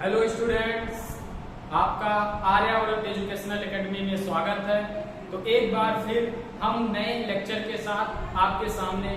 Hello students, आपका Aryavart educational academy में स्वागत है। तो एक बार फिर हम नए लेक्चर के साथ आपके सामने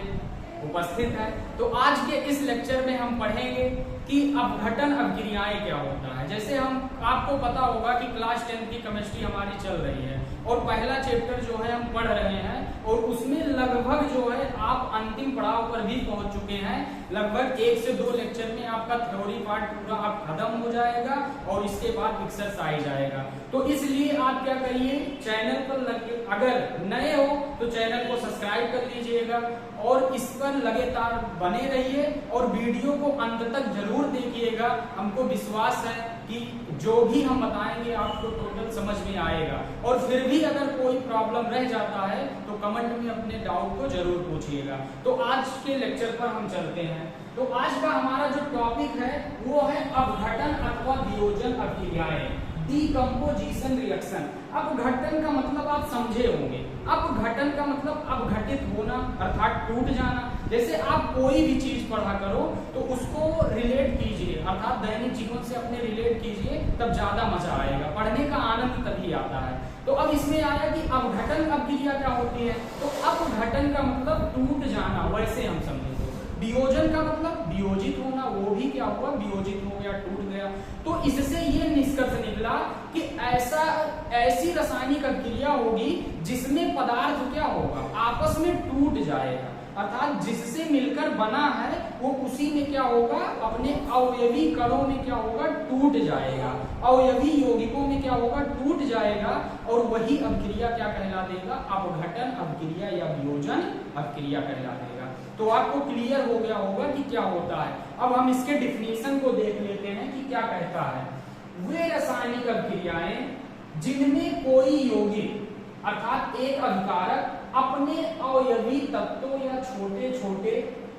उपस्थित है। तो आज के इस लेक्चर में हम पढ़ेंगे कि अपघटन अभिक्रियाएं क्या होता है। जैसे हम आपको पता होगा कि क्लास 10 की केमिस्ट्री हमारी चल रही है और पहला चैप्टर जो है हम पढ़ रहे हैं और उसमें लगभग जो है आप अंतिम पड़ाव पर भी पहुंच चुके हैं। लगभग 1 से 2 लेक्चर में आपका थ्योरी पार्ट पूरा आप खत्म हो जाएगा और इसके बाद एक्सरसाइज आएगा। तो इसलिए आप क्या करिए, चैनल पर अगर नए हो तो चैनल को सब्सक्राइब कर लीजिएगा और इस पर लगातार बने रहिए और वीडियो को अंत तक जरूर देखिएगा। हमको विश्वास है कि जो भी हम बताएंगे आपको टोटल समझ में आएगा। और फिर भी अगर कोई प्रॉब्लम रह जाता है तो कमेंट में अपने डाउट को जरूर पूछिएगा। तो आज के लेक्चर पर हम चलते हैं। तो आज का हमारा जो टॉपिक है वो है अपघटन अथवा वियोजन अभिक्रियाएं, डीकम्पोजिशन रिएक्शन। अपघटन का मतलब आप समझे होंगे। अपघटन का मतलब अपघटित होना अर्थात टूट जाना। जैसे आप कोई भी चीज पढ़ा करो तो उसको रिलेट कीजिए, अर्थात दैनिक जीवन से अपने रिलेट कीजिए, तब ज्यादा मजा आएगा, पढ़ने का आनंद तभी आता है। तो अब इसमें आया कि अपघटन अभिक्रिया क्या होती है। तो अपघटन का मतलब टूट जाना, वैसे हम समझेंगे। वियोजन का मतलब वियोजित होना, वो भी क्या हुआ, वियोजित हो गया, टूट गया। तो इससे ये निष्कर्ष निकला कि ऐसी रासायनिक अभिक्रिया होगी जिसमें पदार्थ क्या होगा, आपस में टूट जाएगा, अर्थात जिससे मिलकर बना है वो उसी में क्या होगा, अपने अवयवी कणों में क्या होगा, टूट जाएगा। अवयवी यौगिकों में क्या होगा, टूट जाएगा और वही अभिक्रिया क्या कहला देगा, अपघटन अभिक्रिया या वियोजन अभिक्रिया कहला देगा। तो आपको क्लियर हो गया होगा कि क्या होता है। अब हम इसके डिफिनेशन को देख लेते हैं कि क्या कहता है। वे रासायनिक अभिक्रियाएं जिनमें कोई यौगिक अर्थात एक अभिकारक अपने अवयवी तत्वों या छोटे छोटे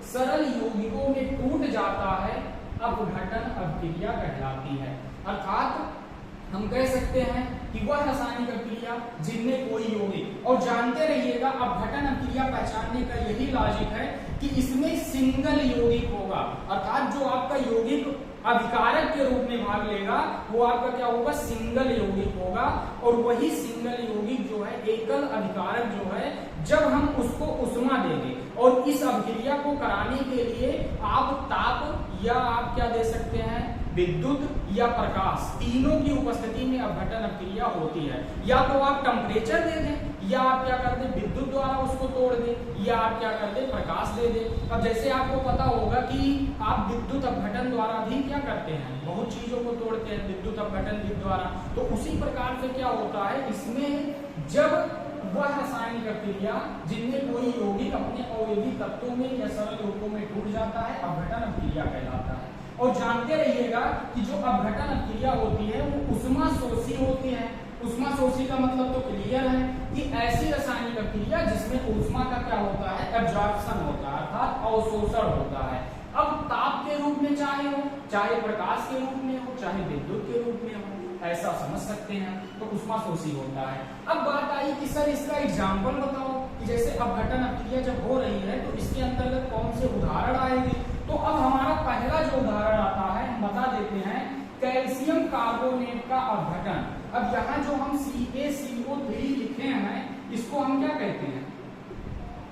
सरल यौगिकों में टूट जाता है, अपघटन अभिक्रिया कहलाती है। अर्थात हम कह सकते हैं कि वह रासायनिक अभिक्रिया जिनमें कोई यौगिक, और जानते रहिएगा अपघटन अभिक्रिया पहचानने का यही लॉजिक है कि इसमें सिंगल यौगिक होगा, अर्थात जो आपका यौगिक अभिकारक के रूप में भाग लेगा वो आपका क्या होगा, सिंगल यौगिक होगा। और वही सिंगल यौगिक जो है, एकल अभिकारक जो है, जब हम उसको उष्मा देंगे और इस अभिक्रिया को कराने के लिए आप ताप या आप क्या दे सकते हैं, विद्युत या प्रकाश, तीनों की उपस्थिति में अपघटन अभिक्रिया होती है। या तो आप टेम्परेचर दे दें, या आप क्या कर दें, विद्युत द्वारा उसको तोड़ दें, या आप क्या कर दें, प्रकाश दे दें। अब जैसे आपको पता होगा कि आप विद्युत अपघटन द्वारा भी क्या करते हैं, बहुत चीजों को तोड़ते हैं विद्युत अपघटन द्वारा। तो उसी प्रकार से क्या होता है, इसमें जब वह रासायनिक अभिक्रिया जिनमें कोई यौगिक अपने अवयवी तत्वों में या सरल यौगिकों में टूट जाता है, अपघटन अभिक्रिया कहलाता है। और जानते रहिएगा कि जो अपघटन अभिक्रिया होती है वो उष्मा शोषी होती है। उष्मा शोषी का मतलब तो क्लियर है कि ऐसी रासायनिक अभिक्रिया जिसमें उष्मा का क्या होता है, एब्जॉर्प्शन होता है, अर्थात अवशोषण होता है। अब ताप के रूप में चाहे हो, चाहे प्रकाश के रूप में हो, चाहे विद्युत के रूप में हो, ऐसा समझ सकते हैं। तो उष्मा शोषी होता है। अब बात आई कि सर इसका एग्जाम्पल बताओ कि जैसे अपघटन अभिक्रिया जब हो रही है तो इसके अंतर्गत कौन से उदाहरण आएंगे। तो अब हमारा पहला जो उदाहरण आता है हम बता देते हैं, कैल्शियम कार्बोनेट का अपघटन। अब यहाँ जो हम CaCO3 लिखे हैं इसको हम क्या कहते हैं,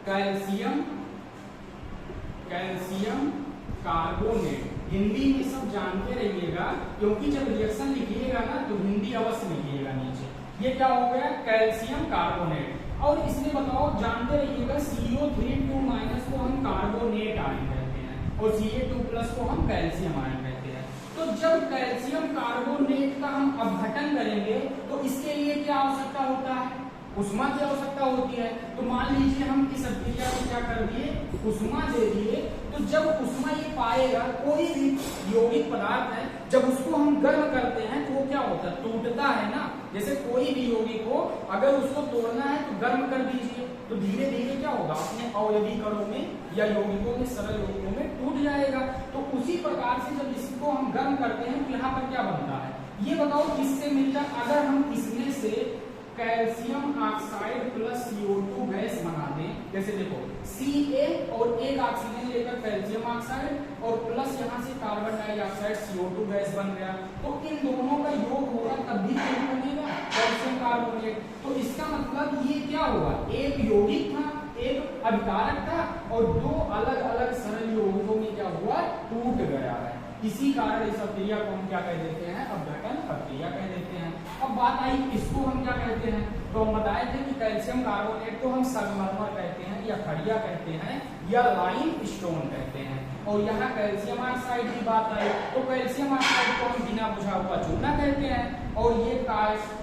कैल्शियम कार्बोनेट। हिंदी में सब जानते रहिएगा, क्योंकि जब रिएक्शन लिखिएगा ना तो हिंदी अवश्य लिखिएगा नीचे। ये क्या हो गया, कैल्शियम कार्बोनेट। और इसमें बताओ, जानते रहिएगा CO3 को हम कार्बोनेट आयन कहते हैं और Ca2+ को हम कैल्शियम आयन कहते हैं। तो जब कैल्शियम कार्बोनेट का हम अपघटन करेंगे तो इसके लिए क्या आवश्यकता होता है, उष्मा की आवश्यकता होती है। तो मान लीजिए हम इस अभिक्रिया को क्या कर दिए, उष्मा दे दिए। तो जब उष्मा ये पाएगा, कोई भी यौगिक पदार्थ है जब उसको हम गर्म करते हैं तो वो क्या होता है, टूटता है ना। जैसे कोई भी यौगिक हो, अगर उसको तोड़ना है तो गर्म कर दीजिए तो धीरे धीरे क्या होगा, अपने अवयवी कणों में या यौगिकों में, सरल यौगिकों में टूट जाएगा। तो उसी प्रकार से जब इसको हम गर्म करते हैं तो यहाँ पर क्या बनता है, ये बताओ किससे मिलता है। अगर हम इसमें से calcium oxide plus CO2 gas बना दें, जैसे देखो Ca और एक ऑक्सीजन लेकर कैल्शियम ऑक्साइड और प्लस यहाँ से कार्बन डाइऑक्साइड CO2 गैस बन गया। तो इन दोनों का योग होगा तब भी क्या बनेगा, कैल्शियम कार्बोनेट। तो इसका मतलब ये क्या हुआ, एक यौगिक था, एक अभिकारक था और दो अलग अलग सरल यौगिकों में क्या हुआ, टूट गया है। इसी कारण इस अभिक्रिया को हम क्या कह देते हैं, अपघटन अभिक्रिया कह देते हैं। अब बात आई इसको हम क्या कहते हैं, तो हम बताए थे कि कैल्शियम कार्बोनेट को हम संगमरमर कहते हैं या खड़िया कहते हैं या लाइम स्टोन कहते हैं। और यहाँ कैल्शियम ऑक्साइड की बात आई तो कैल्शियम ऑक्साइड को हम बिना बुझा हुआ चूना कहते हैं। और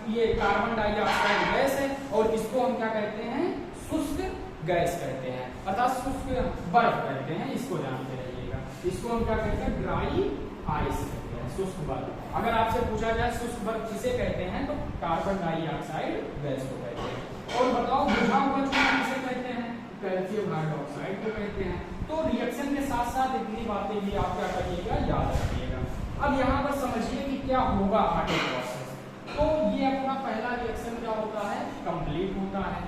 ये कार्बन डाइऑक्साइड गैस है और इसको हम क्या कहते हैं, शुष्क गैस कहते हैं, अर्थात शुष्क बर्फ कहते हैं, इसको जानते रहिएगा। इसको हम क्या कहते हैं, ड्राई आइस कहते हैं, शुष्क बर्फ। अगर आपसे पूछा जाए शुष्क बर्फ किसे कहते हैं तो कार्बन डाइऑक्साइड गैस को कहते हैं। और बताओ बुझा हुआ चूना किसे कहते हैं, कैल्शियम हाइड्रोक्साइड को कहते हैं। तो रिएक्शन के साथ साथ इतनी बातें भी आप क्या करिएगा, याद रखिएगा। अब यहाँ पर समझिए कि क्या होगा आगे प्रोसेस। तो ये अपना पहला रिएक्शन क्या होता है, कंप्लीट होता है।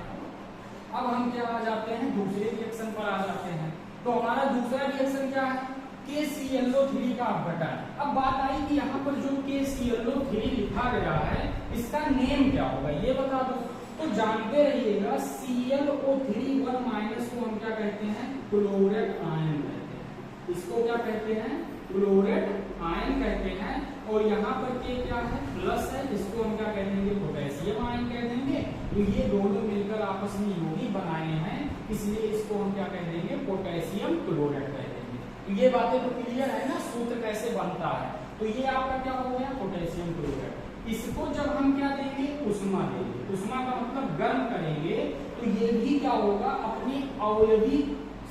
अब हम क्या आ जाते हैं, दूसरे रिएक्शन पर आ जाते हैं। तो हमारा दूसरा रिएक्शन क्या है, KClO3 का अपघटन। अब बात आई कि यहाँ पर जो KClO3 लिखा गया है इसका नेम क्या होगा ये बता दो। तो जानते रहिएगा ClO3 1- को हम क्या कहते हैं, क्लोरेट आयन कहते हैं। इसको क्या कहते हैं, क्लोरेट आयन कहते हैं। और यहाँ पर के क्या है, प्लस है, इसको हम क्या कह देंगे, पोटेशियम आयन कह देंगे। तो ये दोनों मिलकर आपस में यौगिक बनाए हैं, इसलिए इसको हम क्या कह देंगे, पोटेशियम क्लोराइड कह देंगे। तो ये बातें तो क्लियर है ना, सूत्र कैसे बनता है। तो ये आपका क्या हो गया, पोटेशियम क्लोराइड। इसको जब हम क्या देंगे, उष्मा देंगे, उष्मा का मतलब गर्म करेंगे, तो ये भी क्या होगा, अपनी अवयवी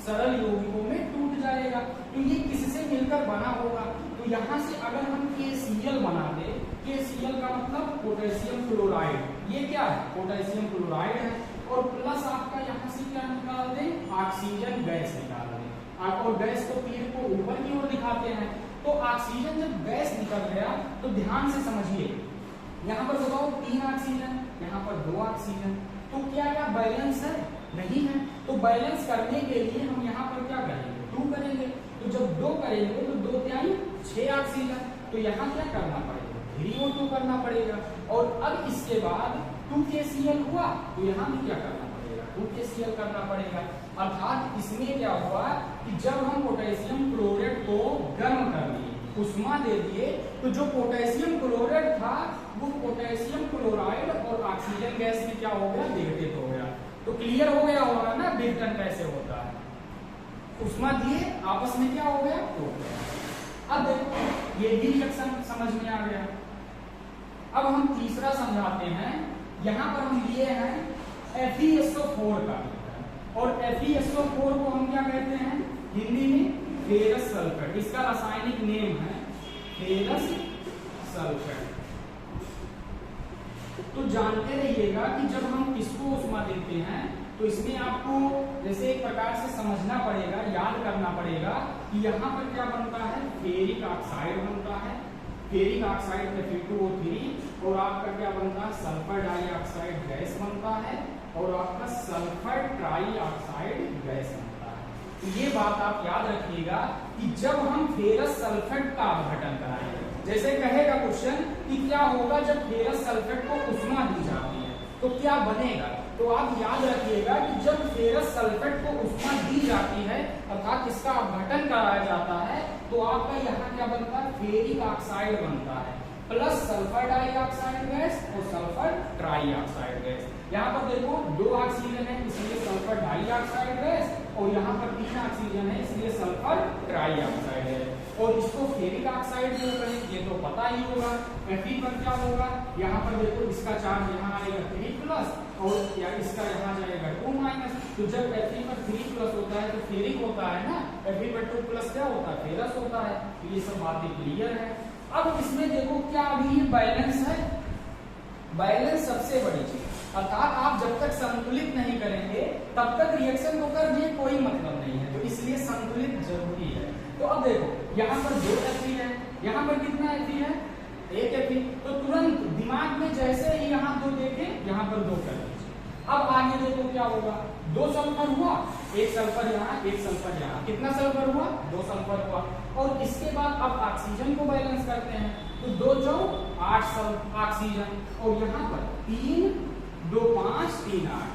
सरल यौगिकों में टूट जाएगा। तो ये किससे मिलकर बना होगा, तो यहाँ से अगर हम KCl बना दे, KCl का मतलब पोटेशियम क्लोराइड, ये क्या है, पोटेशियम क्लोराइड है। और प्लस आपका यहाँ से क्या निकाल दें, ऑक्सीजन गैस निकाल दें। और गैस को तीर को ऊपर की ओर दिखाते हैं। तो ऑक्सीजन जब गैस निकल गया तो ध्यान से समझिए, यहाँ पर बताओ 3 ऑक्सीजन, यहाँ पर 2 ऑक्सीजन। तो क्या क्या बैलेंस है, नहीं है। तो बैलेंस करने के लिए हम यहाँ पर क्या करेंगे, 2 करेंगे। तो जब 2 करेंगे तो 2 त्याई 6 ऑक्सीजन। तो यहाँ क्या करना पड़ेगा, 3O2 करना पड़ेगा। और अब इसके बाद 2KCl हुआ तो यहाँ भी क्या करना पड़ेगा, 2KCl करना पड़ेगा। अर्थात इसमें क्या हुआ कि जब हम पोटेशियम क्लोराइड को गर्म कर दिए, उष्मा दे दिए, तो जो पोटेशियम क्लोराइड था वो पोटेशियम क्लोराइड और ऑक्सीजन गैस में क्या हो गया, विघटित हो गया। तो क्लियर हो गया होगा ना विघटन कैसे होता है, उष्मा दिए आपस में क्या हो गया, टूट गया। अब देखो ये भी रिएक्शन समझ में आ गया। अब हम तीसरा समझाते हैं। यहाँ पर हम लिए हैं FeSO4 का, और FeSO4 को हम क्या कहते हैं, हिंदी में फेरस सल्फेट। इसका रासायनिक नेम है फेरस सल्फेट। तो जानते रहिएगा कि जब हम इसको उष्मा देते हैं तो इसमें आपको जैसे एक प्रकार से समझना पड़ेगा, याद करना पड़ेगा कि यहाँ पर क्या बनता है, फेरिक ऑक्साइड बनता है, फेरिक ऑक्साइड Fe2O3। और आपका क्या बनता है, सल्फर डाइऑक्साइड गैस बनता है, और आपका सल्फर ट्राइऑक्साइड गैस बनता है। तो ये बात आप याद रखिएगा कि जब हम फेरस सल्फेट का अपघटन कराएंगे, जैसे कहेगा क्वेश्चन कि क्या होगा जब फेरस सल्फेट को उष्मा दी जाती है तो क्या बनेगा। तो आप याद रखिएगा कि जब फेरस सल्फेट को उष्मा दी जाती है अर्थात इसका अपघटन कराया जाता है, तो आपका यहाँ क्या बनता है, फेरिक ऑक्साइड बनता है, प्लस सल्फर डाइऑक्साइड गैस और सल्फर ट्राइऑक्साइड गैस। यहाँ पर देखो 2 ऑक्सीजन है इसलिए सल्फर डाइऑक्साइड गैस, और यहाँ पर 3 ऑक्सीजन है इसलिए सल्फर ट्राइऑक्साइड है। और इसको फेरिक ऑक्साइड क्यों कहें, ये तो पता ही होगा। Fe पर क्या होगा, यहाँ पर देखो इसका चार्ज यहाँ आएगा 3+ और या इसका यहाँ जाएगा 2-। तो जब Fe पर 3+ होता है तो फेरिक होता है ना, Fe पर 2+ क्या होता है, फेरस होता है। तो ये सब बातें क्लियर है। अब इसमें देखो क्या अभी ये बैलेंस है, बैलेंस सबसे बड़ी चीज। अर्थात आप जब तक संतुलित नहीं करेंगे तब तक रिएक्शन को करने कोई मतलब नहीं है, तो इसलिए संतुलित जरूरी है। तो अब देखो यहाँ पर 2 Fe है, यहाँ पर कितना Fe है, 1 Fe। तो तुरंत दिमाग में जैसे ही यहाँ 2 देखे यहाँ पर 2 कर लीजिए। अब आगे देखो क्या होगा, 2 सल्फर हुआ, 1 सल्फर यहाँ, 1 सल्फर यहाँ, कितना सल्फर हुआ, 2 सल्फर हुआ। और इसके बाद अब ऑक्सीजन को बैलेंस करते हैं, तो 2 × 8 ऑक्सीजन, और यहाँ पर 3 2 5 3 8,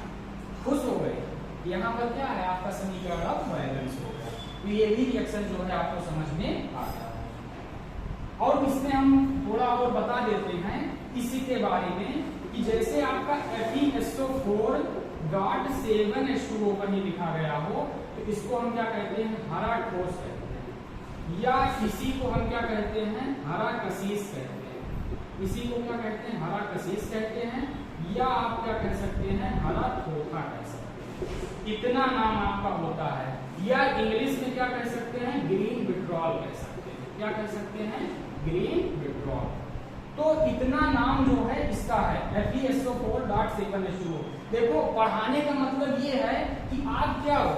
खुश हो गए। यहाँ पर क्या है आपका समीकरण अब बैलेंस हो गया। तो ये भी रिएक्शन जो है आपको समझ में आ गया। और इसमें हम थोड़ा और बता देते हैं इसी के बारे में कि जैसे आपका FeSO4.7H2O कहीं लिखा गया हो तो इसको हम क्या कहते हैं, हरा ठोस कहते हैं, या इसी को हम क्या कहते हैं, हरा कशिश कहते हैं। इसी को क्या कहते हैं, हरा कशिश कहते हैं, या आप क्या कह सकते हैं, हरा खोखा कह सकते हैं। इतना नाम आपका होता है। या इंग्लिश में क्या कह सकते हैं, ग्रीन विट्रॉल कह सकते हैं। क्या कह सकते हैं, ग्रीन विट्रॉल। तो इतना नाम जो है इसका है FeSO4.7H2O। देखो पढ़ाने का मतलब ये है कि आप क्या हो,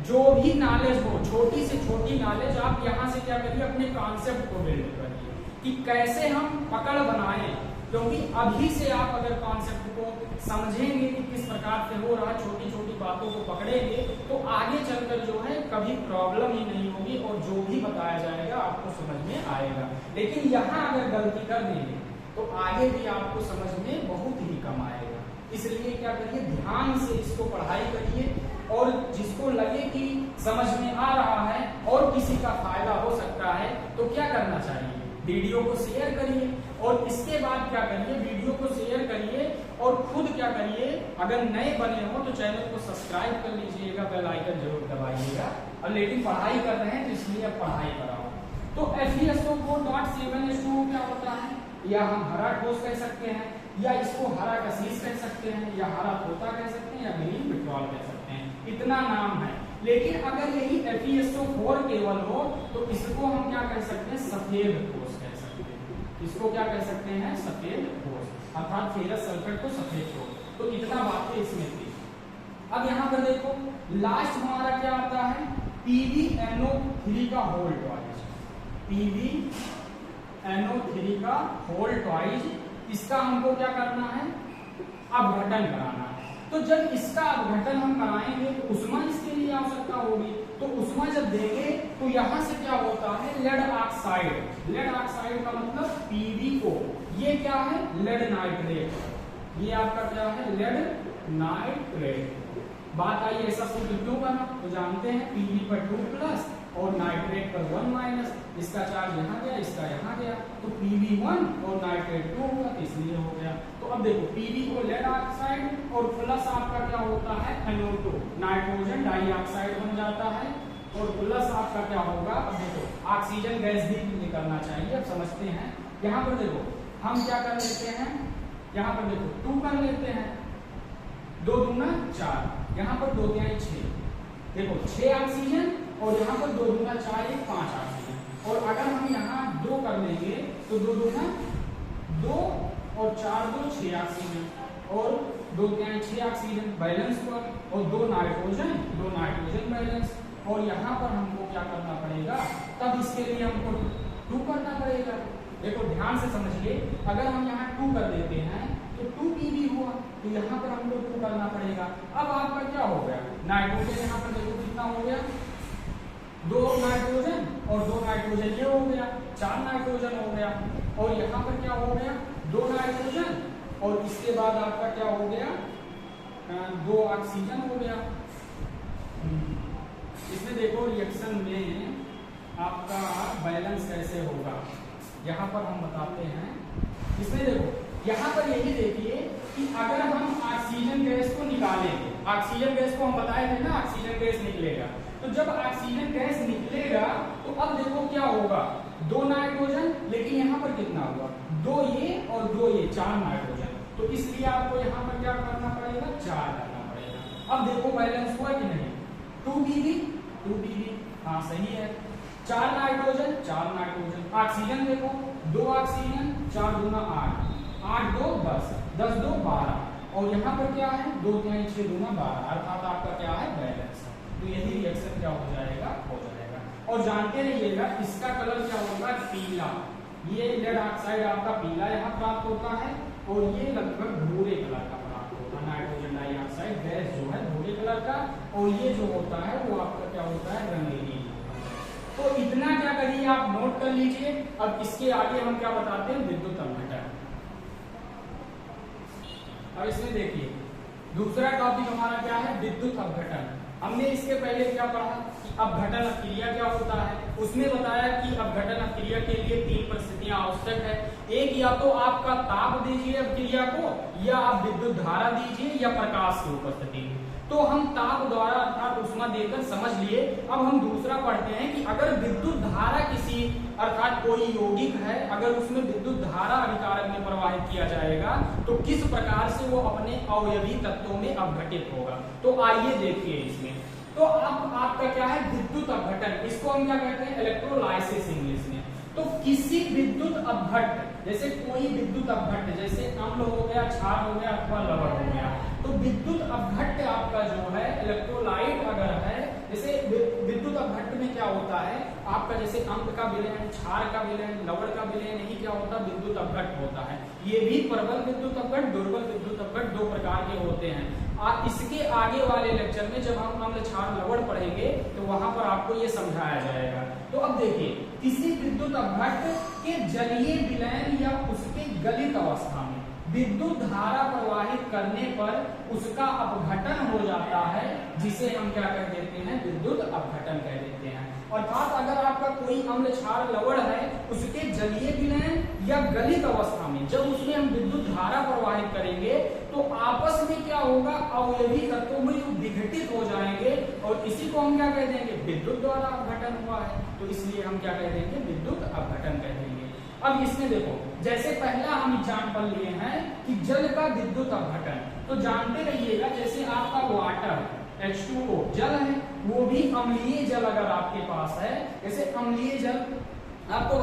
जो भी नॉलेज हो, छोटी से छोटी नॉलेज आप यहाँ से क्या करिए, अपने कॉन्सेप्ट को बिल्ड करिए कि कैसे हम पकड़ बनाएं। क्योंकि अभी से आप अगर कॉन्सेप्ट को समझेंगे कि किस प्रकार से हो रहा, छोटी छोटी बातों को पकड़ेंगे, तो आगे चलकर जो है कभी प्रॉब्लम ही नहीं होगी और जो भी बताया जाएगा आपको समझ में आएगा। लेकिन यहाँ अगर गलती कर देंगे तो आगे भी आपको समझ में बहुत ही कम आएगा। इसलिए क्या करिए, ध्यान से इसको पढ़ाई करिए, और जिसको लगे कि समझ में आ रहा है और किसी का फायदा हो सकता है तो क्या करना चाहिए, वीडियो को शेयर करिए। और इसके बाद क्या करिए, वीडियो को शेयर करिए और खुद क्या करिए, अगर नए बने हो तो चैनल को सब्सक्राइब कर लीजिएगा, बेल आइकन जरूर दबाइएगा। और लेकिन पढ़ाई कर रहे हैं तो इसलिए अब पढ़ाई कराओ। तो FeSO4.7H2O क्या होता है, या हम हरा ठोस कह सकते हैं, या इसको हरा कशिश कह सकते हैं, या हरा तोता कह सकते हैं, या ग्रीन विट्रॉल कह सकते हैं। इतना नाम है। लेकिन अगर यही FeSO4 केवल हो तो इसको हम क्या कह सकते हैं, सफेद ठोस कह सकते हैं। इसको क्या कह सकते हैं, सफेद ठोस, अर्थात फेरस सल्फेट को सफेद ठोस। तो इतना बातें इसमें थी। अब यहाँ पर देखो लास्ट हमारा क्या आता है, PbNO3 का होल ट्वाइस। PbNO3 का होल ट्वाइस, इसका हमको क्या करना है, अपघटन कराना है। तो जब इसका अपघटन हम कराएंगे तो उष्मा इसके लिए आवश्यकता होगी। तो उष्मा जब देंगे तो यहाँ से क्या होता है, लेड ऑक्साइड। लेड ऑक्साइड का मतलब PbO, ये क्या है, लेड नाइट्रेट। ये आपका क्या है, लेड नाइट्रेट। बात आई ऐसा सूत्र क्यों बना, तो जानते हैं Pb पर 2+ और नाइट्रेट पर 1-, इसका चार्ज यहाँ गया, इसका यहाँ गया, तो Pb1 और नाइट्रेट 2 होगा, इसलिए हो गया। तो अब देखो PbO लेड ऑक्साइड और प्लस आपका क्या होता है, NO2 नाइट्रोजन डाइऑक्साइड बन जाता है, और प्लस आपका क्या होगा, अब देखो ऑक्सीजन गैस भी निकलना चाहिए। अब समझते हैं, यहाँ पर देखो हम क्या कर लेते हैं, यहाँ पर देखो 2 कर लेते हैं, 2 दूना 4, यहाँ पर 2 तिहाई 6, देखो 6 ऑक्सीजन, और यहाँ पर 2 दूना 4 1 5 ऑक्सीजन। और अगर हम यहाँ 2 कर लेंगे तो 2 दूना 2 और 4 2 6 ऑक्सीजन, और 2 तिहाई 6 ऑक्सीजन बैलेंस पर, और 2 नाइट्रोजन बैलेंस। और यहाँ पर हमको क्या करना पड़ेगा, तब इसके लिए हमको 2 करना पड़ेगा। देखो ध्यान से समझिए, अगर हम यहाँ 2 कर देते हैं तो 2 Pb हुआ, तो यहाँ पर हमको 2 करना पड़ेगा। अब आपका क्या हो गया, नाइट्रोजन यहाँ पर देखो कितना हो गया, 2 नाइट्रोजन और 2 नाइट्रोजन ये हो गया, 4 नाइट्रोजन हो गया। और यहाँ पर क्या हो गया, 2 नाइट्रोजन, और इसके बाद आपका क्या हो गया, 2 ऑक्सीजन हो गया। इसमें देखो रिएक्शन में आपका बैलेंस कैसे होगा, यहाँ पर हम बताते हैं। इसमें देखो यहाँ पर यही देखिए कि अगर हम ऑक्सीजन गैस को निकालेंगे, ऑक्सीजन गैस को हम बताए थे ना, ऑक्सीजन गैस निकलेगा। तो जब ऑक्सीजन गैस निकलेगा तो अब देखो क्या होगा, 2 नाइट्रोजन, लेकिन यहाँ पर कितना हुआ, 2 ये और 2 ये, 4 नाइट्रोजन। तो इसलिए आपको यहाँ पर क्या करना पड़ेगा, 4 करना पड़ेगा। अब देखो बैलेंस हुआ कि नहीं, 2 Pb, हाँ सही है, 4 नाइट्रोजन 4 नाइट्रोजन। ऑक्सीजन देखो 2 ऑक्सीजन, 4 दूना 8, 8 2 10, 10 2 12, और यहाँ पर क्या है, 2 तिहाई 6 दूना 12, अर्थात आपका क्या है, बैलेंस। तो यही रिएक्शन क्या हो जाएगा, हो जाएगा। और जानते रहिएगा इसका कलर क्या होगा, पीला। ये लेड ऑक्साइड आपका पीला यहाँ प्राप्त होता है, और ये लगभग भूरे कलर का प्राप्त होता है, नाइट्रोजन डाइऑक्साइड गैस जो है भूरे कलर का, और ये जो होता है वो आपका क्या होता है, रंगीन। तो इतना क्या करिए आप नोट कर लीजिए। अब इसके आगे हम क्या बताते हैं, विद्युत अपघटन। अब इसमें देखिए दूसरा टॉपिक हमारा क्या है, विद्युत अपघटन। हमने इसके पहले क्या पढ़ा कि अपघटन अपक्रिया क्या होता है। उसमें बताया कि अपघटन अपक्रिया के लिए 3 परिस्थितियां आवश्यक है। एक, या तो आपका ताप दीजिए अपक्रिया को, या आप विद्युत धारा दीजिए, या प्रकाश की उपस्थिति। तो हम ताप द्वारा अर्थात ऊष्मा देकर समझ लिए। अब हम दूसरा पढ़ते हैं कि अगर विद्युत धारा किसी अर्थात कोई यौगिक है, अगर उसमें विद्युत धारा अभिकारक में प्रवाहित किया जाएगा तो किस प्रकार से वो अपने अवयवी तत्वों में अपघटित होगा। तो आइए देखिए इसमें। तो अब आपका क्या है, विद्युत अपघटन। इसको हम क्या कहते हैं, इलेक्ट्रोलाइसिस इंग्लिश में। तो किसी विद्युत अपघट्य, जैसे कोई विद्युत अपघट्य, जैसे अम्ल हो गया, क्षार हो गया अथवा लवण हो गया, तो विद्युत अपघट्य आपका जो है इलेक्ट्रोलाइट अगर है, जैसे विद्युत अपघट्य में क्या होता है आपका, जैसे अम्ल का विलयन, क्षार का विलयन, लवण का विलयन, नहीं क्या होता, विद्युत अपघट्य होता है। ये भी प्रबल विद्युत अपघट्य, दुर्बल विद्युत अपघट्य 2 प्रकार के होते हैं। इसके आगे वाले लेक्चर में जब हम अम्ल, क्षार, लवण पढ़ेंगे तो वहां पर आपको ये समझाया जाएगा। तो अब देखिए, किसी विद्युत अपघट्य के जलीय विलयन या उसके गलित अवस्था में विद्युत धारा प्रवाहित करने पर उसका अपघटन हो जाता है, जिसे हम क्या कह देते हैं, विद्युत अपघटन कह देते हैं। अर्थात अगर आपका कोई अम्ल, क्षार, लवण है, उसके जलीय विलयन या गलित अवस्था में जब उसमें हम विद्युत धारा प्रवाहित करेंगे तो आपस में क्या होगा, अवयवी तत्वों में विघटित हो जाएंगे, और इसी को हम क्या कह देंगे, विद्युत द्वारा अपघटन हुआ है। तो इसलिए हम क्या कह देंगे, विद्युत अपघटन कह देंगे। अब इसमें देखो, जैसे पहला हम एग्जाम्पल लिए हैं कि जल का विद्युत अपघटन, तो जानते रहिएगा जैसे आपका वाटर H2O जल है, वो भी अम्लीय जल अगर आपके पास है, जैसे अम्लीय जल आपको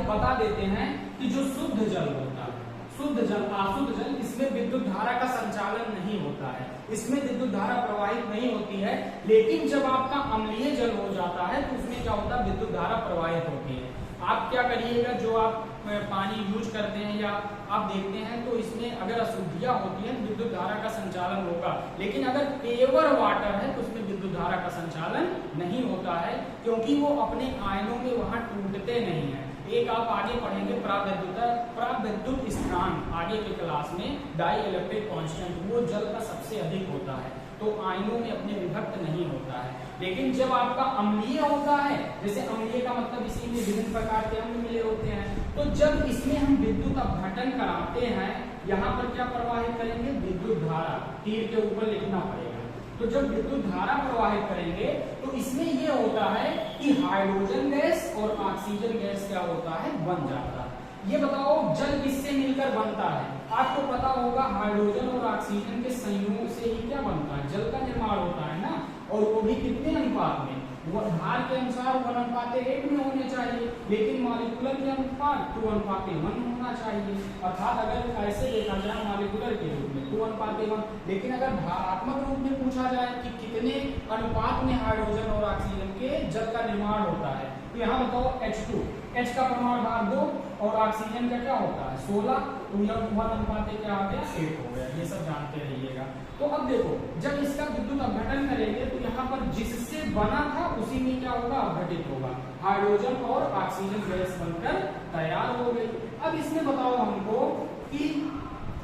बता देते हैं कि जो शुद्ध जल होता है, शुद्ध जल, अशुद्ध जल, इसमें विद्युत धारा का संचालन नहीं होता है, इसमें विद्युत धारा प्रवाहित नहीं होती है। लेकिन जब आपका अम्लीय जल हो जाता है तो उसमें क्या होता है, विद्युत धारा प्रवाहित होती है। आप क्या करिएगा, जो आप पानी यूज करते हैं या आप देखते हैं तो इसमें अगर अशुद्धियां होती हैं विद्युत धारा का संचालन होगा, लेकिन अगर प्योर वाटर है तो उसमें विद्युत धारा का संचालन नहीं होता है, क्योंकि वो अपने आयनों में वहां टूटते नहीं है। एक आप आगे पढ़ेंगे प्राविद्युत स्थान, आगे के क्लास में डाई इलेक्ट्रिक कांस्टेंट, वो जल का सबसे अधिक होता है, तो आयनों में अपने विभक्त नहीं होता है। लेकिन जब आपका अम्लीय होता है, जैसे अम्लीय का मतलब इसी में विभिन्न प्रकार के अम्ल मिले होते हैं, तो जब इसमें हम विद्युत अपघटन कराते हैं, यहाँ पर क्या प्रवाहित करेंगे, विद्युत धारा, तीर के ऊपर लिखना पड़ेगा। तो जब विद्युत धारा प्रवाहित करेंगे तो इसमें ये होता है कि हाइड्रोजन गैस और ऑक्सीजन गैस क्या होता है, बन जाता है। ये बताओ जल किससे मिलकर बनता है, आपको पता होगा हाइड्रोजन और ऑक्सीजन के संयोग से ही क्या बनता है, जल का निर्माण होता है ना, और वो भी कितने अनुपात में, भार के अनुसार 1:8 में होने चाहिए, लेकिन मॉलिक्यूलर के अनुपात 2:1 होना चाहिए। अर्थात अगर ऐसे देखा जाए मॉलिक्यूलर के रूप में 2:1, लेकिन अगर भारात्मक रूप में पूछा जाए कि कितने अनुपात में हाइड्रोजन और ऑक्सीजन के जल का निर्माण होता है, तो यहाँ बताओ H2, H का परमाणु भार 2 और ऑक्सीजन का क्या होता है 16, तो यह 1:8 क्या आ गया, 8 हो गया। ये सब जानते रहिएगा। तो अब देखो, जब इसका विद्युत अपघटन करेंगे तो यहाँ पर जिससे बना था उसी में क्या होगा, अपघटित होगा, हाइड्रोजन और ऑक्सीजन गैस बनकर तैयार हो गई। अब इसमें बताओ हमको कि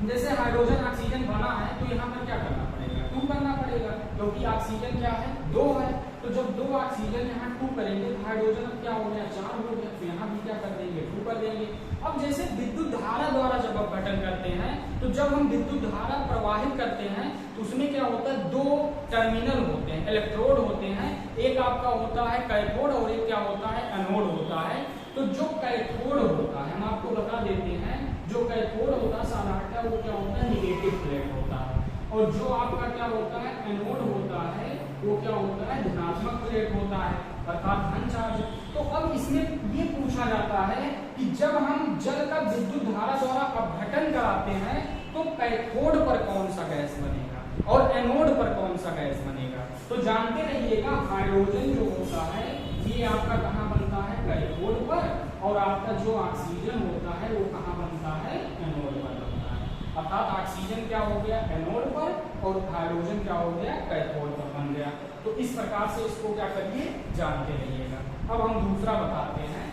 जैसे हाइड्रोजन ऑक्सीजन बना है तो यहाँ पर क्या करना पड़ेगा, 2 करना पड़ेगा, क्योंकि ऑक्सीजन क्या है, 2 है। तो जब 2 ऑक्सीजन यहाँ 2 करेंगे तो हाइड्रोजन अब क्या हो गया, 4 हो गया, तो यहाँ भी क्या कर देंगे, 2 कर देंगे। अब जैसे विद्युत धारा द्वारा जब अपघटन करते हैं, तो जब हम विद्युत धारा प्रवाहित करते हैं तो उसमें क्या होता है, 2 टर्मिनल होते हैं, इलेक्ट्रोड होते हैं, एक आपका होता है कैथोड और एक क्या होता है, एनोड होता है। तो जो कैथोड होता है, हम आपको बता देते हैं, जो कैथोड होता है साधारणतः वो क्या होता है, निगेटिव प्लेट होता है, और जो आपका क्या होता है, एनोड होता है, वो क्या होता है, धनात्मक प्लेट होता है, अर्थात धन चार्ज। तो अब इसमें ये पूछा जाता है कि जब हम जल का विद्युत धारा द्वारा अपघटन कराते हैं तो कैथोड पर कौन सा गैस बनेगा और एनोड पर कौन सा गैस बनेगा। तो जानते रहिएगा, हाइड्रोजन जो होता है ये आपका कहाँ बनता है, कैथोड पर, और आपका जो ऑक्सीजन होता है वो कहाँ बनता है, एनोड पर बनता है। अर्थात ऑक्सीजन क्या हो गया, एनोड पर, और हाइड्रोजन क्या हो गया, कैथोड पर बन गया। तो इस प्रकार से इसको क्या करिए, जानते रहिएगा। अब हम दूसरा बताते हैं।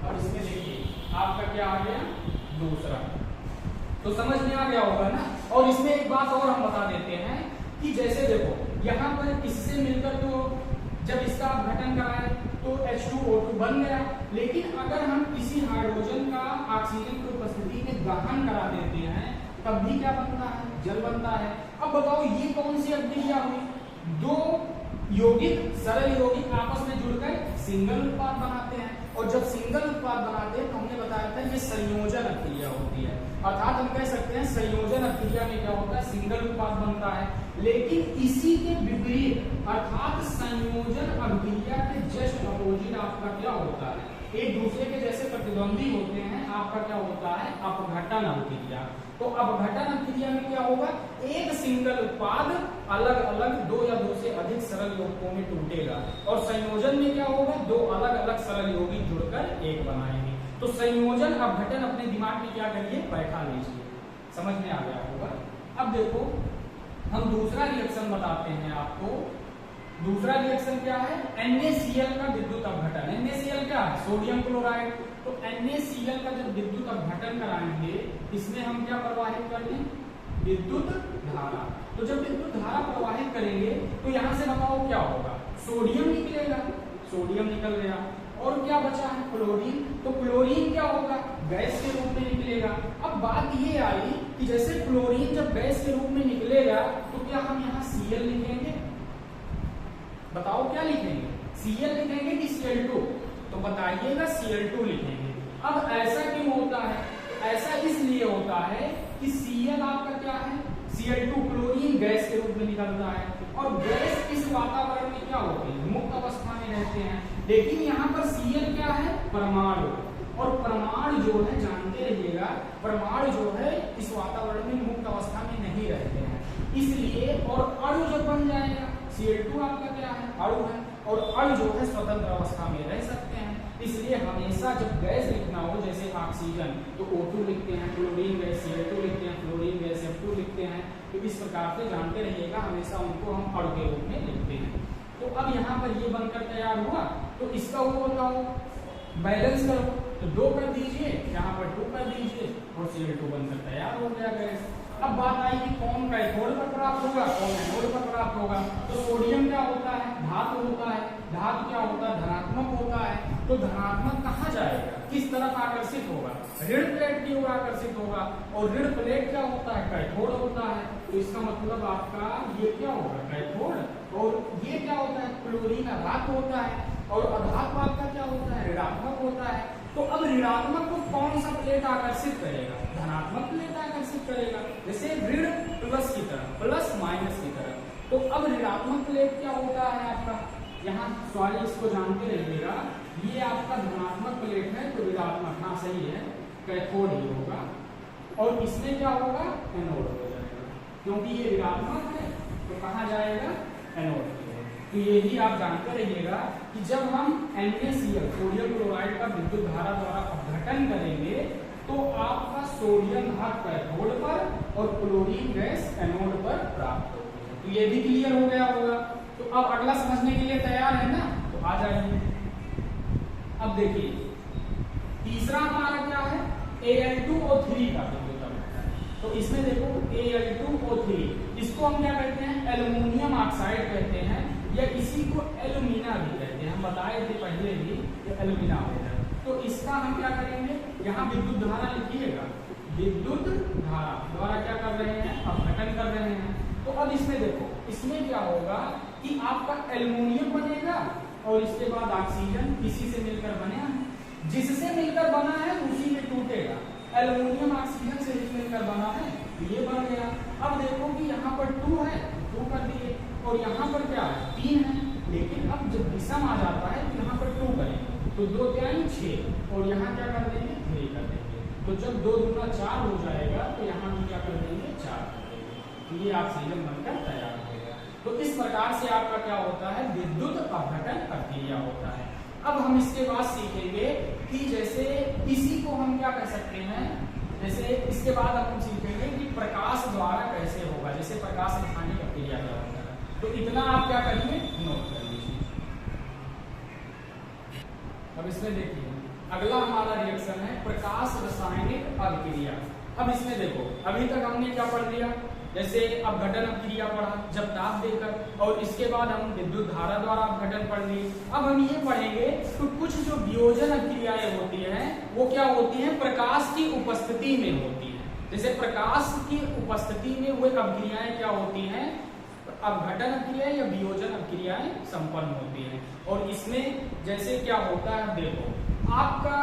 अब इसमें देखिए आपका क्या आ गया, दूसरा। तो समझ में आ गया होगा ना। और इसमें एक बात और हम बता देते हैं कि जैसे देखो यहाँ पर इससे मिलकर तो जब इसका अपघटन कराए तो H2O2 बन गया, लेकिन अगर हम किसी हाइड्रोजन का ऑक्सीजन की उपस्थिति में दहन करा देते हैं तब भी क्या बनता है, जल बनता है। अब बताओ ये कौन सी अभिक्रिया हुई, दो यौगिक सरल यौगिक आपस में जुड़कर सिंगल उत्पाद बनाते हैं। और जब सिंगल उत्पाद बनाते हैं तो हमने बताया था ये संयोजन अभिक्रिया होती है। अर्थात हम कह सकते हैं संयोजन अभिक्रिया में क्या होता है, सिंगल उत्पाद बनता है। लेकिन इसी के विपरीत अर्थात संयोजन अभिक्रिया के जस्ट अपोजिट आपका क्या होता है, एक दूसरे के जैसे प्रतिद्वंदी होते हैं, आपका क्या होता है, अपघटन अभिक्रिया। तो अपघटन अभिक्रिया में क्या होगा, एक सिंगल उत्पाद अलग अलग दो या दो से अधिक सरल यौगिकों में टूटेगा। और संयोजन में क्या होगा, दो अलग अलग सरल यौगिक जुड़कर एक बनाएंगे। तो संयोजन अपघटन अपने दिमाग में क्या करिए, बैठा लीजिए, समझ में आ गया होगा। अब देखो हम दूसरा रिएक्शन बताते हैं आपको। दूसरा रिएक्शन क्या है, NaCl का विद्युत अपघटन। NaCl क्या है, सोडियम क्लोराइड। तो NaCl का जब विद्युत अपघटन कराएंगे इसमें हम क्या प्रवाहित करेंगे, विद्युत धारा। तो जब विद्युत धारा प्रवाहित करेंगे तो यहां से बताओ क्या होगा, सोडियम निकलेगा, सोडियम निकल गया। और क्या बचा है, क्लोरीन। तो क्लोरीन क्या होगा, गैस के रूप में निकलेगा। अब बात ये आई कि जैसे क्लोरीन जब गैस के रूप में निकलेगा तो क्या हम यहाँ Cl लिखेंगे, बताओ क्या लिखेंगे, Cl लिखेंगे कि Cl2? तो बताइएगा Cl2 लिखेंगे। अब ऐसा क्यों होता है, ऐसा इसलिए होता है कि Cl आपका क्या है, Cl2 क्लोरीन गैस के रूप में निकलता है। और गैस इस वातावरण में क्या होती है, मुक्त अवस्था में रहते हैं। लेकिन यहाँ पर Cl क्या है, परमाणु। और परमाणु जो है जानते रहिएगा, परमाणु जो है इस वातावरण में मुक्त अवस्था में नहीं रहते हैं, इसलिए। और अणु जब बन जाएगा, Cl2 आपका क्या है, अणु है। और अणु जो है स्वतंत्र अवस्था में रह सकते हैं, इसलिए हमेशा जब गैस लिखना हो, जैसे ऑक्सीजन तो O2 लिखते हैं, क्लोरीन गैस Cl2 लिखते हैं, फ्लोरीन गैस F2 लिखते हैं। तो इस प्रकार से जानते रहिएगा, हमेशा उनको हम अणु के रूप में लिखते हैं। तो अब यहाँ पर ये बनकर तैयार हुआ, तो इसका वो बताओ, बैलेंस करो, तो 2 कर दीजिए, यहाँ पर 2 कर दीजिए और Cl2 बनकर तैयार हो गया गैस। अब बात आई कि कौन कैथोड पर प्राप्त होगा, कौन एनोड पर प्राप्त होगा। तो सोडियम क्या होता है, धातु होता है। धातु क्या होता है, धनात्मक होता है। तो धनात्मक कहाँ जाएगा, किस तरफ आकर्षित होगा, ऋण प्लेट की ओर आकर्षित होगा। और ऋण प्लेट क्या होता है, कैथोड होता है। तो इसका मतलब आपका ये क्या होगा, कैथोड। और ये क्या होता है, क्लोरीन धातु होता है। और अधातु आपका क्या होता है, ऋणात्मक होता है। तो अब ऋणात्मक को कौन सा प्लेट आकर्षित करेगा, धनात्मक प्लेट आकर्षित करेगा, जैसे ऋण प्लस की तरह, प्लस माइनस की तरह। तो अब ऋणात्मक प्लेट क्या होता है आपका, यहाँ सॉरी इसको जानते रहिएगा, ये आपका धनात्मक प्लेट है तो ऋणात्मक, हाँ सही है, कैथोड ही होगा। और इसमें क्या होगा, एनोड हो जाएगा, क्योंकि ये ऋणात्मक है तो कहाँ जाएगा, एनोड। तो ये भी आप जानते रहिएगा कि जब हम NaCl सोडियम क्लोराइड का विद्युत धारा द्वारा अपघटन करेंगे तो आपका सोडियम धातु कैथोड पर और क्लोरीन गैस एनोड पर प्राप्त होगी है। तो ये भी क्लियर हो गया होगा। तो अब अगला समझने के लिए तैयार है ना, तो आ जाइए। अब देखिए तीसरा हमारा क्या है, Al2O3 का विद्युत अपघटन। तो इसमें देखो Al2O3, इसको हम क्या कहते हैं, एल्युमिनियम ऑक्साइड कहते हैं, या इसी को एल्यूमिना भी कहते हैं। हम बताए थे पहले भी कि एल्यूमिना होता है। तो इसका हम क्या करेंगे, यहाँ विद्युत धारा लिखिएगा, विद्युत धारा द्वारा क्या कर रहे हैं, अपघटन कर रहे हैं। तो अब इसमें देखो, इसमें क्या होगा कि आपका एल्युमिनियम बनेगा और इसके बाद ऑक्सीजन किसी से मिलकर बने, जिससे मिलकर बना है उसी में टूटेगा। एल्युमिनियम ऑक्सीजन से मिलकर बना है, ये बन गया। अब देखो कि यहाँ पर 2 है, 2 कर दिए, और यहाँ पर क्या है, 3 है। लेकिन अब जब विषम आ जाता है तो यहाँ पर 2 करेंगे, तो 2 क्या है 6, और यहाँ क्या कर देंगे, 3 कर देंगे। तो जब 2 दूना 4 हो जाएगा तो यहाँ भी क्या कर देंगे, 4 कर देंगे। तो ये ऑक्सीजन बनकर तैयार हो गया। तो इस प्रकार से आपका क्या होता है, विद्युत अपघटन प्रक्रिया होता है। अब हम इसके बाद सीखेंगे कि जैसे इसी को हम क्या कह सकते हैं, जैसे इसके बाद हम सीखेंगे कि प्रकाश द्वारा कैसे होगा, जैसे प्रकाश दिखाने की प्रक्रिया क्या होता है। तो इतना आप क्या करिए, नोट कर लीजिए। अब इसमें देखिए अगला हमारा रिएक्शन है प्रकाश रासायनिक अभिक्रिया। अब इसमें देखो अभी तक हमने क्या पढ़ लिया, जैसे अपघटन अभिक्रिया पढ़ा जब ताप देकर, और इसके बाद हम विद्युत धारा द्वारा अपघटन पढ़ ली। अब हम ये पढ़ेंगे तो कुछ जो वियोजन अभिक्रियाएं होती हैं वो क्या होती हैं, प्रकाश की उपस्थिति में होती हैं। जैसे प्रकाश की उपस्थिति में वो अभिक्रियाएं क्या होती हैं, अपघटन अभिक्रिया या वियोजन अभिक्रियाएं संपन्न होती हैं। और इसमें जैसे क्या होता है, देखो आपका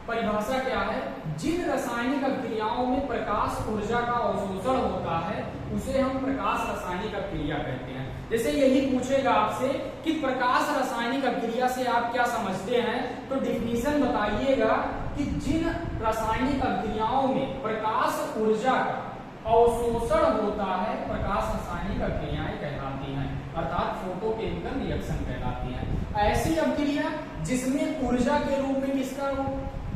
परिभाषा क्या है, जिन रासायनिक अभिक्रियाओं में प्रकाश ऊर्जा का अवशोषण होता है उसे हम प्रकाश रासायनिक अभिक्रिया कहते हैं। जैसे यही पूछेगा आपसे कि प्रकाश रासायनिक अभिक्रिया से आप क्या समझते हैं, तो डिफिनीशन बताइएगा कि जिन रासायनिक अभिक्रियाओं में प्रकाश ऊर्जा का अवशोषण होता है प्रकाश रासायनिक अभिक्रियाएं कहलाती हैं, अर्थात फोटोकेमिकल रिएक्शन कहलाती हैं। ऐसी अभिक्रिया जिसमें ऊर्जा के रूप में किसका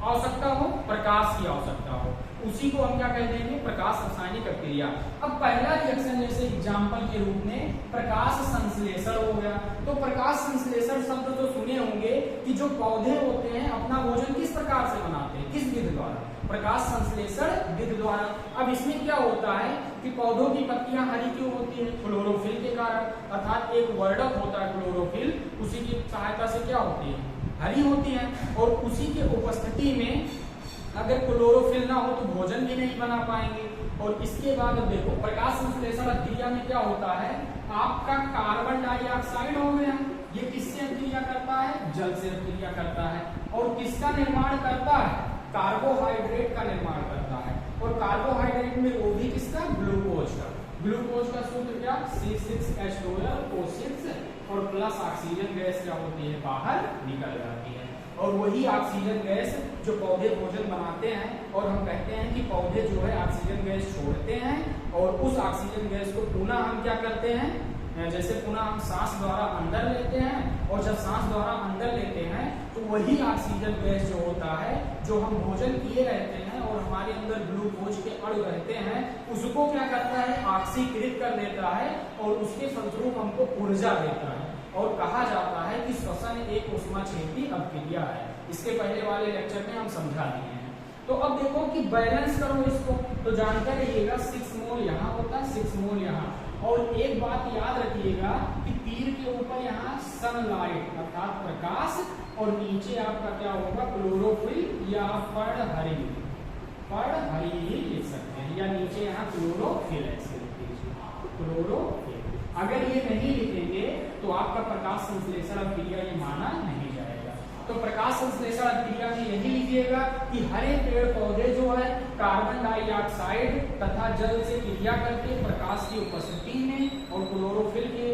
आवश्यकता हो, प्रकाश की आवश्यकता हो, उसी को हम क्या कह देंगे, प्रकाश रासायनिक अभिक्रिया। अब पहला रिएक्शन जैसे एग्जांपल के रूप में प्रकाश संश्लेषण हो गया। तो प्रकाश संश्लेषण शब्द तो सुने होंगे कि जो पौधे होते हैं अपना भोजन किस प्रकार से बनाते हैं, किस विधि द्वारा, प्रकाश संश्लेषण विधि द्वारा। अब इसमें क्या होता है कि पौधों की पत्तियां हरी क्यों होती है, क्लोरोफिल के कारण, अर्थात एक वर्णक होता है क्लोरोफिल, उसी की सहायता से क्या होती है, हरी होती है। और उसी के उपस्थिति में अगर क्लोरोफिल ना हो तो भोजन भी नहीं बना पाएंगे। और इसके बाद अब देखो प्रकाश संश्लेषण अभिक्रिया में क्या होता है, आपका कार्बन डाइऑक्साइड हो गया, ये किससे अभिक्रिया करता है, जल से अभिक्रिया करता है। और किसका निर्माण करता है, कार्बोहाइड्रेट का निर्माण करता है। और कार्बोहाइड्रेट में वो भी किसका, ग्लूकोज का। ग्लूकोज का सूत्र क्या, C6H12O6 और प्लस ऑक्सीजन गैस क्या होती है, बाहर निकल जाती है। और वही ऑक्सीजन गैस जो पौधे भोजन बनाते हैं, और हम कहते हैं कि पौधे जो है ऑक्सीजन गैस छोड़ते हैं और उस ऑक्सीजन गैस को पुनः हम क्या करते हैं, जैसे पुनः हम सांस द्वारा अंदर लेते हैं, और जब सांस द्वारा अंदर लेते हैं तो वही ऑक्सीजन गैस जो होता है जो हम भोजन किए रहते हैं और हमारे अंदर ग्लूकोज के अणु रहते हैं, उसको क्या करता है, ऑक्सीकृत कर देता है और उसके फलस्वरूप हमको ऊर्जा देता है। और कहा जाता है कि श्वसन एक ऊष्माक्षेपी अभिक्रिया है। इसके पहले वाले लेक्चर में हम समझा दिए हैं। तो अब देखो कि बैलेंस करो इसको, तो जानते रहिएगा 6 मोल यहाँ होता है, 6 मोल यहाँ। और एक बात याद रखिएगा कि तीर के ऊपर यहाँ सनलाइट अर्थात प्रकाश, और नीचे आपका क्या होगा, क्लोरोफिल या पर्णहरी, पर्णहरी ही लिख सकते हैं, या नीचे यहाँ क्लोरोफिल ऐसे लिख दीजिए, क्लोरोफिल। अगर ये नहीं लिखेंगे तो आपका प्रकाश संश्लेषण अभिक्रिया ये माना नहीं जाएगा। तो प्रकाश संश्लेषण अभिक्रिया में यही लिखिएगा कि हरे पेड़ पौधे जो है कार्बन डाइऑक्साइड तथा जल से क्रिया करके प्रकाश की उपस्थिति में और क्लोरोफिल के,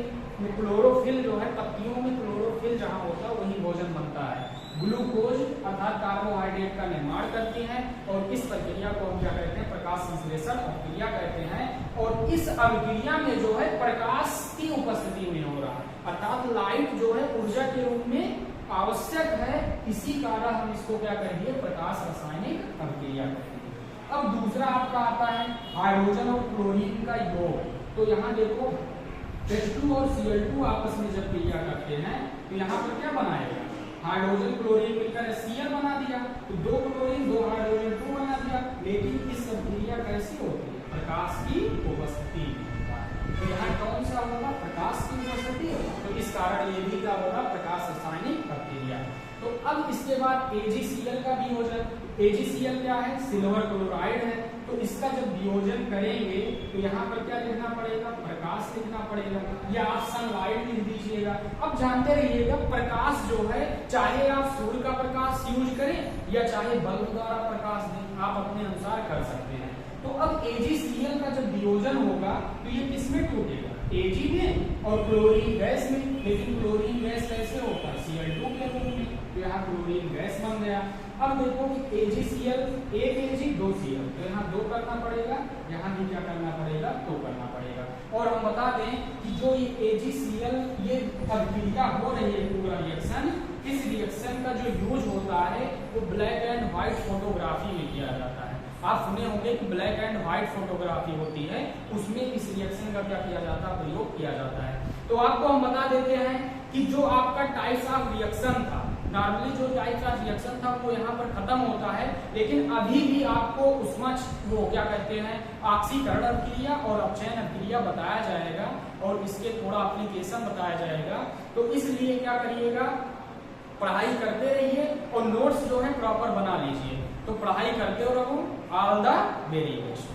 क्लोरोफिल जो है पत्तियों में क्लोरोफिल जहाँ होता है वही भोजन बनता है, ग्लूकोज अर्थात कार्बोहाइड्रेट का निर्माण करती हैं। और इस प्रक्रिया को हम क्या कहते हैं, प्रकाश संश्लेषण अभिक्रिया कहते हैं। और इस अभिक्रिया में जो है प्रकाश की उपस्थिति में हो रहा है, अर्थात लाइट जो है ऊर्जा के रूप में आवश्यक है, इसी कारण हम इसको क्या कहेंगे, प्रकाश रासायनिक अभिक्रिया कहेंगे। अब दूसरा आपका आता है हाइड्रोजन और क्लोरीन का योग। तो यहाँ देखो H2 और Cl2 आपस में जब क्रिया करते हैं तो यहाँ पर क्या बनाएगा, हाइड्रोजन क्लोरीन मिलकर Cl बना दिया, तो 2 क्लोरीन 2 हाइड्रोजन 2 बना दिया। लेकिन इस अभिक्रिया कैसी होती है, प्रकाश की उपस्थिति में। तो यहाँ कौन सा होगा, प्रकाश की उपस्थिति, तो इस कारण ये भी क्या होगा, प्रकाश रासायनिक अभिक्रिया। तो अब इसके बाद AgCl का वियोजन। AgCl क्या है, सिल्वर क्लोराइड है। तो इसका जब वियोजन करेंगे तो यहाँ पर क्या लिखना पड़ेगा, प्रकाश लिखना पड़ेगा, या आप सनलाइट लिख दीजिएगा। अब जानते रहिएगा प्रकाश जो है चाहे आप सूर्य का प्रकाश यूज करें या चाहे बल्ब द्वारा प्रकाश दें, आप अपने अनुसार कर सकते हैं। तो अब AgCl का जब वियोजन होगा तो ये किसमें टूटेगा, Ag में और क्लोरीन गैस में। लेकिन क्लोरीन गैस कैसे होता है, Cl2 के रूप में, तो यहाँ क्लोरीन गैस बन गया। अब देखो कि AgCl, एक Ag 2 Cl, तो यहाँ 2 करना पड़ेगा, यहाँ भी क्या करना पड़ेगा, 2 करना पड़ेगा। और हम बता दें कि जो ये AgCl ये अभिक्रिया हो रही है पूरा रिएक्शन, इस रिएक्शन का जो यूज होता है वो ब्लैक एंड व्हाइट फोटोग्राफी में किया जाता है। आप सुने होंगे कि ब्लैक एंड व्हाइट फोटोग्राफी होती है, उसमें इस रिएक्शन का क्या किया जाता है, प्रयोग किया जाता है। तो आपको हम बता देते हैं कि जो आपका टाइप्स ऑफ रिएक्शन था, नॉर्मली जो टाइप का रिएक्शन था वो यहाँ पर खत्म होता है, लेकिन अभी भी आपको उसमें वो क्या कहते हैं ऑक्सीकरण अभिक्रिया और अपचयन अभिक्रिया बताया जाएगा और इसके थोड़ा एप्लीकेशन बताया जाएगा। तो इसलिए क्या करिएगा, पढ़ाई करते रहिए और नोट्स जो है प्रॉपर बना लीजिए। तो पढ़ाई करते रहो। All the very best.